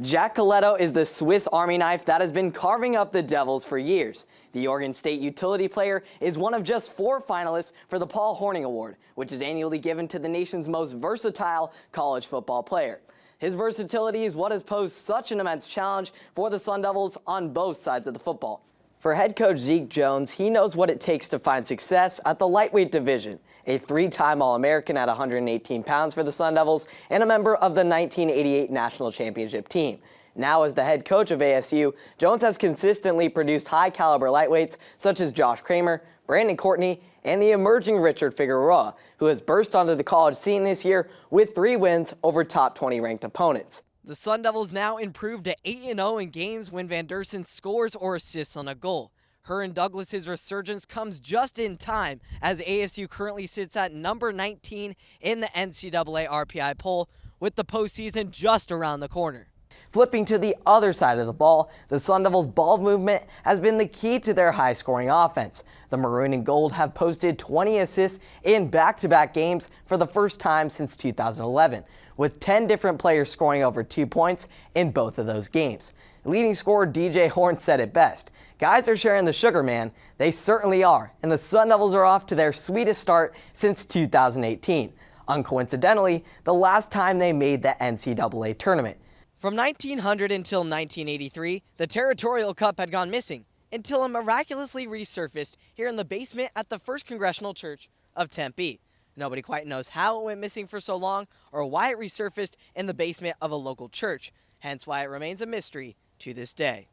Jack Coletto is the Swiss Army knife that has been carving up the Devils for years. The Oregon State utility player is one of just 4 finalists for the Paul Hornung Award, which is annually given to the nation's most versatile college football player. His versatility is what has posed such an immense challenge for the Sun Devils on both sides of the football. For head coach Zeke Jones, he knows what it takes to find success at the lightweight division. A 3-time All-American at 118 pounds for the Sun Devils and a member of the 1988 National Championship team. Now as the head coach of ASU, Jones has consistently produced high-caliber lightweights such as Josh Kramer, Brandon Courtney, and the emerging Richard Figueroa, who has burst onto the college scene this year with 3 wins over top 20 ranked opponents. The Sun Devils now improved to 8-0 in games when Van Dersen scores or assists on a goal. Herron Douglas's resurgence comes just in time as ASU currently sits at number 19 in the NCAA RPI poll with the postseason just around the corner. Flipping to the other side of the ball, the Sun Devils' ball movement has been the key to their high-scoring offense. The Maroon and Gold have posted 20 assists in back-to-back games for the first time since 2011, with 10 different players scoring over 2 points in both of those games. Leading scorer DJ Horn said it best. Guys are sharing the sugar, man. They certainly are, and the Sun Devils are off to their sweetest start since 2018. Uncoincidentally, the last time they made the NCAA tournament. From 1900 until 1983, the Territorial Cup had gone missing until it miraculously resurfaced here in the basement at the First Congressional Church of Tempe. Nobody quite knows how it went missing for so long or why it resurfaced in the basement of a local church, hence why it remains a mystery to this day.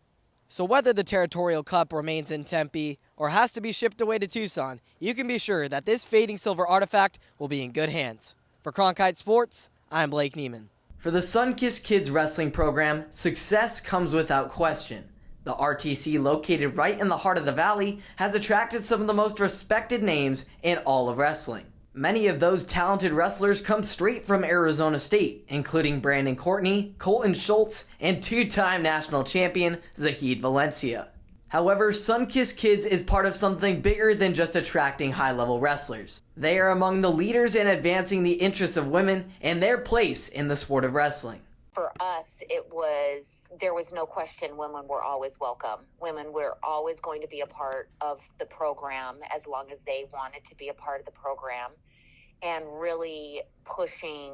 So whether the Territorial Cup remains in Tempe or has to be shipped away to Tucson, you can be sure that this fading silver artifact will be in good hands. For Cronkite Sports, I'm Blake Niemann. For the Sunkist Kids Wrestling program, success comes without question. The RTC, located right in the heart of the Valley, has attracted some of the most respected names in all of wrestling. Many of those talented wrestlers come straight from Arizona State, including Brandon Courtney, Colton Schultz, and 2-time national champion Zahid Valencia. However, Sunkist Kids is part of something bigger than just attracting high-level wrestlers. They are among the leaders in advancing the interests of women and their place in the sport of wrestling. For us, there was no question women were always welcome. Women were always going to be a part of the program as long as they wanted to be a part of the program, and really pushing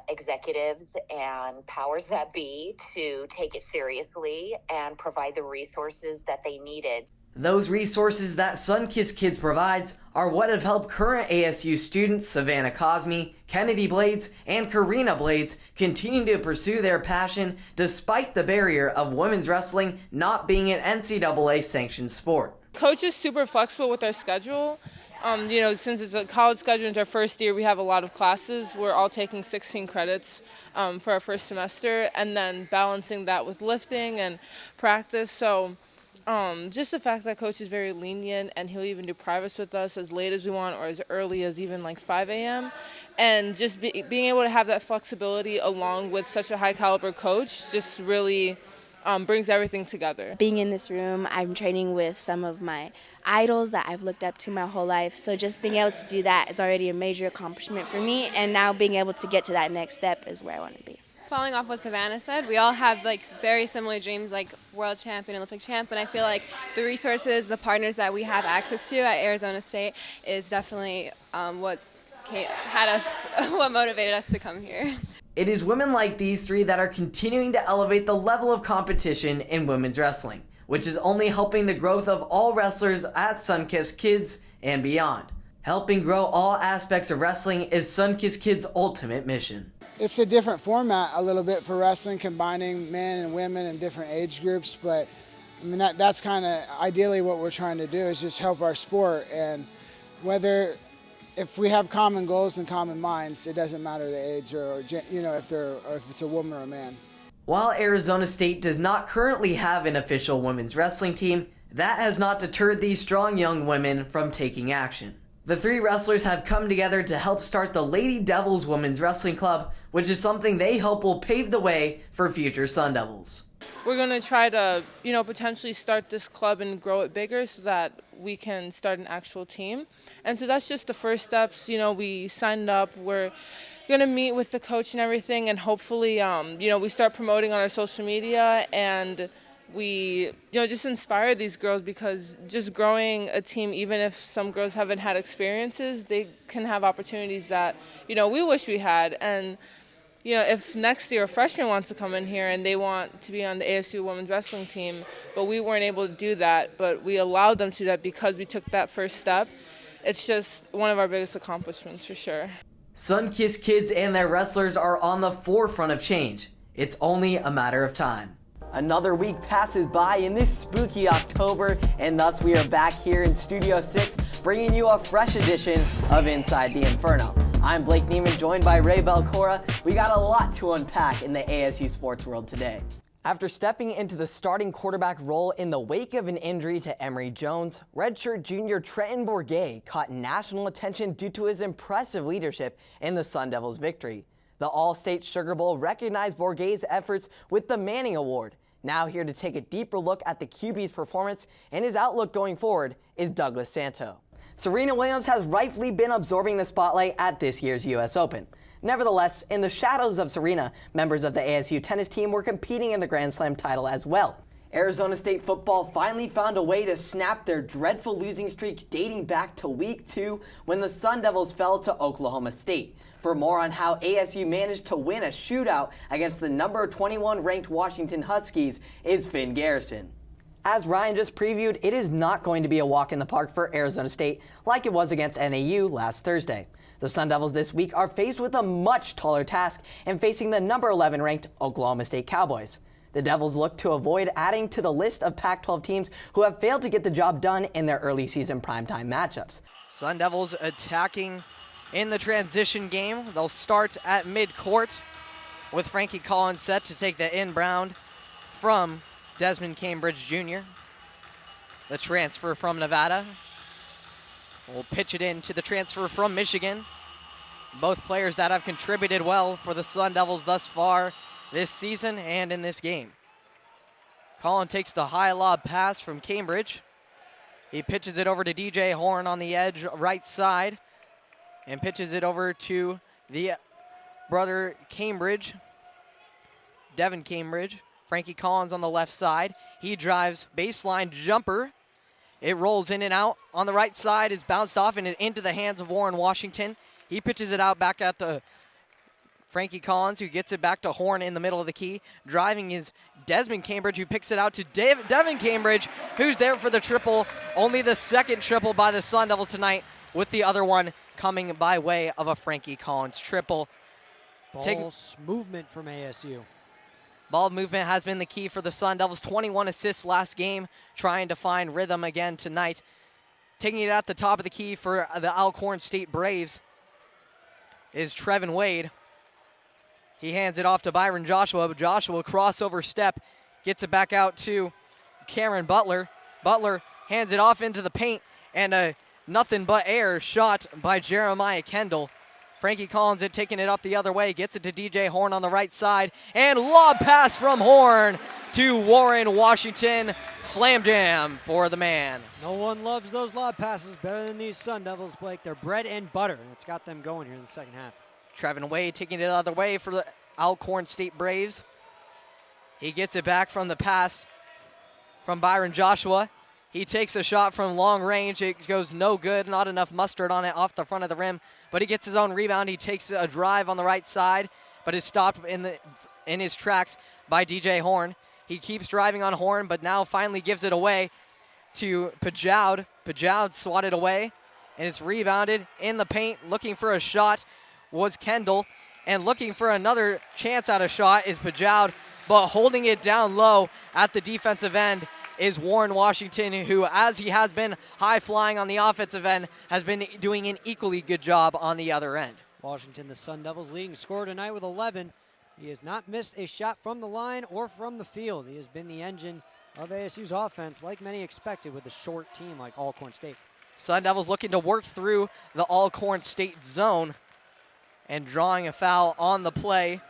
executives and powers that be to take it seriously and provide the resources that they needed. Those resources that Sunkist Kids provides are what have helped current ASU students Savannah Cosme, Kennedy Blades, and Karina Blades continue to pursue their passion despite the barrier of women's wrestling not being an NCAA-sanctioned sport. Coach is super flexible with our schedule. Since it's a college schedule into our first year, we have a lot of classes. We're all taking 16 credits for our first semester, and then balancing that with lifting and practice. So just the fact that Coach is very lenient, and he'll even do privates with us as late as we want or as early as even like 5 a.m. And just being able to have that flexibility along with such a high-caliber coach just really brings everything together. Being in this room, I'm training with some of my idols that I've looked up to my whole life. So just being able to do that is already a major accomplishment for me. And now being able to get to that next step is where I want to be. Following off what Savannah said, we all have very similar dreams, like world champion, Olympic champ, and I feel like the resources, the partners that we have access to at Arizona State is definitely what motivated us to come here. It is women like these 3 that are continuing to elevate the level of competition in women's wrestling, which is only helping the growth of all wrestlers at Sunkist Kids and beyond. Helping grow all aspects of wrestling is Sunkist Kids' ultimate mission. It's a different format a little bit for wrestling, combining men and women in different age groups, but I mean that's kind of ideally what we're trying to do, is just help our sport. And if we have common goals and common minds, it doesn't matter the age or if it's a woman or a man. While Arizona State does not currently have an official women's wrestling team, that has not deterred these strong young women from taking action. The 3 wrestlers have come together to help start the Lady Devils Women's Wrestling Club, which is something they hope will pave the way for future Sun Devils. We're going to try to, potentially start this club and grow it bigger so that we can start an actual team. And so that's just the first steps. We signed up. We're gonna meet with the coach and everything, and hopefully, we start promoting on our social media, and we, just inspire these girls, because just growing a team, even if some girls haven't had experiences, they can have opportunities that, we wish we had. And, if next year a freshman wants to come in here and they want to be on the ASU women's wrestling team, but we weren't able to do that, but we allowed them to do that because we took that first step, it's just one of our biggest accomplishments for sure. Sun-kissed kids and their wrestlers are on the forefront of change. It's only a matter of time. Another week passes by in this spooky October, and thus we are back here in Studio 6 bringing you a fresh edition of Inside the Inferno. I'm Blake Niemann, joined by Ray Belcora. We got a lot to unpack in the ASU sports world today. After stepping into the starting quarterback role in the wake of an injury to Emory Jones, redshirt junior Trenton Bourget caught national attention due to his impressive leadership in the Sun Devils' victory. The All-State Sugar Bowl recognized Bourget's efforts with the Manning Award. Now here to take a deeper look at the QB's performance and his outlook going forward is Douglas Santo. Serena Williams has rightfully been absorbing the spotlight at this year's U.S. Open. Nevertheless, in the shadows of Serena, members of the ASU tennis team were competing in the Grand Slam title as well. Arizona State football finally found a way to snap their dreadful losing streak dating back to week 2 when the Sun Devils fell to Oklahoma State. For more on how ASU managed to win a shootout against the number 21 ranked Washington Huskies is Finn Garrison. As Ryan just previewed, it is not going to be a walk in the park for Arizona State like it was against NAU last Thursday. The Sun Devils this week are faced with a much taller task in facing the number 11 ranked Oklahoma State Cowboys. The Devils look to avoid adding to the list of Pac-12 teams who have failed to get the job done in their early season primetime matchups. Sun Devils attacking in the transition game. They'll start at midcourt with Frankie Collins set to take the inbound from Desmond Cambridge Jr., the transfer from Nevada. We'll pitch it in to the transfer from Michigan. Both players that have contributed well for the Sun Devils thus far this season and in this game. Collin takes the high lob pass from Cambridge. He pitches it over to DJ Horn on the edge right side and pitches it over to the brother Cambridge, Devin Cambridge. Frankie Collins on the left side. He drives baseline jumper. It rolls in and out on the right side, is bounced off and into the hands of Warren Washington. He pitches it out back out to Frankie Collins, who gets it back to Horn in the middle of the key. Driving is Desmond Cambridge, who picks it out to Devin Cambridge, who's there for the triple. Only the second triple by the Sun Devils tonight, with the other one coming by way of a Frankie Collins triple. Ball movement from ASU. Ball movement has been the key for the Sun Devils. 21 assists last game, trying to find rhythm again tonight. Taking it at the top of the key for the Alcorn State Braves is Trevin Wade. He hands it off to Byron Joshua, but Joshua crossover step, gets it back out to Cameron Butler. Butler hands it off into the paint, and a nothing but air shot by Jeremiah Kendall. Frankie Collins had taken it up the other way, gets it to DJ Horn on the right side, and lob pass from Horn to Warren Washington. Slam jam for the man. No one loves those lob passes better than these Sun Devils, Blake. They're bread and butter, and it's got them going here in the second half. Trevin Wade taking it the other way for the Alcorn State Braves. He gets it back from the pass from Byron Joshua. He takes a shot from long range. It goes no good, not enough mustard on it off the front of the rim, but he gets his own rebound. He takes a drive on the right side, but is stopped in his tracks by DJ Horn. He keeps driving on Horn, but now finally gives it away to Pajoud. Pajoud swatted away, and it's rebounded in the paint. Looking for a shot was Kendall, and looking for another chance at a shot is Pajoud, but holding it down low at the defensive end is Warren Washington, who, as he has been high-flying on the offensive end, has been doing an equally good job on the other end. Washington, the Sun Devils' leading scorer tonight with 11. He has not missed a shot from the line or from the field. He has been the engine of ASU's offense, like many expected with a short team like Alcorn State. Sun Devils looking to work through the Alcorn State zone, and drawing a foul on the play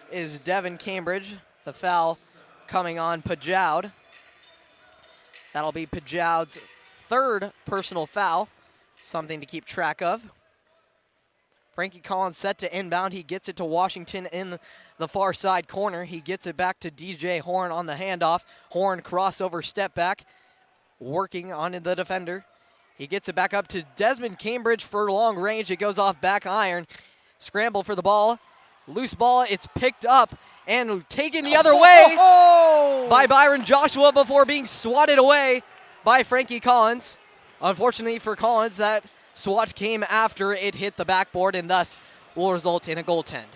is Devin Cambridge. The foul coming on Pajoud. That'll be Pajoud's third personal foul, something to keep track of. Frankie Collins set to inbound. He gets it to Washington in the far side corner. He gets it back to DJ Horn on the handoff. Horn crossover step back, working on the defender. He gets it back up to Desmond Cambridge for long range. It goes off back iron. Scramble for the ball. Loose ball. It's picked up and taken the other way by Byron Joshua before being swatted away by Frankie Collins. Unfortunately for Collins, that swat came after it hit the backboard and thus will result in a goaltend.